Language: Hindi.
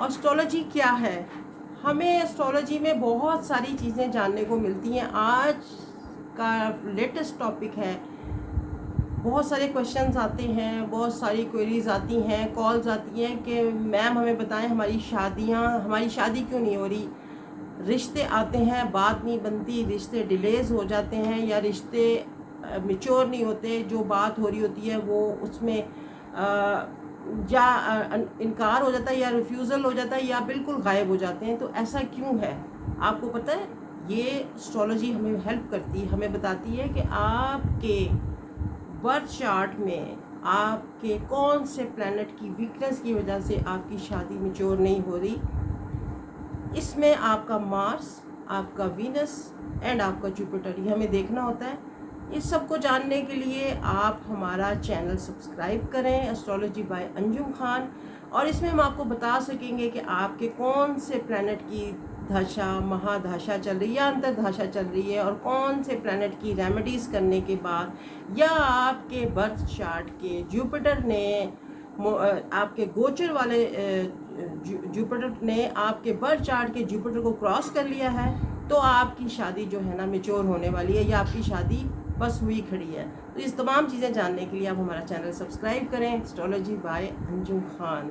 एस्ट्रोलॉजी क्या है? हमें एस्ट्रोलॉजी में बहुत सारी चीज़ें जानने को मिलती हैं। आज का लेटेस्ट टॉपिक है। बहुत सारे क्वेश्चंस आते हैं, बहुत सारी क्वेरीज आती हैं, कॉल्स आती हैं कि मैम हमें बताएं हमारी शादी क्यों नहीं हो रही। रिश्ते आते हैं, बात नहीं बनती, रिश्ते डिलेज हो जाते हैं या रिश्ते मिच्योर नहीं होते। जो बात हो रही होती है वो उसमें या इनकार हो जाता है या रिफ्यूज़ल हो जाता है या बिल्कुल गायब हो जाते हैं। तो ऐसा क्यों है? आपको पता है? ये एस्ट्रोलॉजी हमें हेल्प करती है, हमें बताती है कि आपके बर्थ चार्ट में आपके कौन से प्लैनेट की वीकनेस की वजह से आपकी शादी मैच्योर नहीं हो रही। इसमें आपका मार्स, आपका वीनस एंड आपका जुपिटर, ये हमें देखना होता है। इस सब को जानने के लिए आप हमारा चैनल सब्सक्राइब करें, एस्ट्रोलॉजी बाय अंजुम खान। और इसमें हम आपको बता सकेंगे कि आपके कौन से प्लैनेट की दशा, महादशा चल रही है या अंतरदशा चल रही है, और कौन से प्लैनेट की रेमेडीज़ करने के बाद या आपके बर्थ चार्ट के जुपिटर ने आपके गोचर वाले जुपिटर ने आपके बर्थ चार्ट के जुपिटर को क्रॉस कर लिया है, तो आपकी शादी जो है ना मैच्योर होने वाली है या आपकी शादी बस हुई खड़ी है। तो इस तमाम चीज़ें जानने के लिए आप हमारा चैनल सब्सक्राइब करें, एस्ट्रोलॉजी बाय अंजुम खान।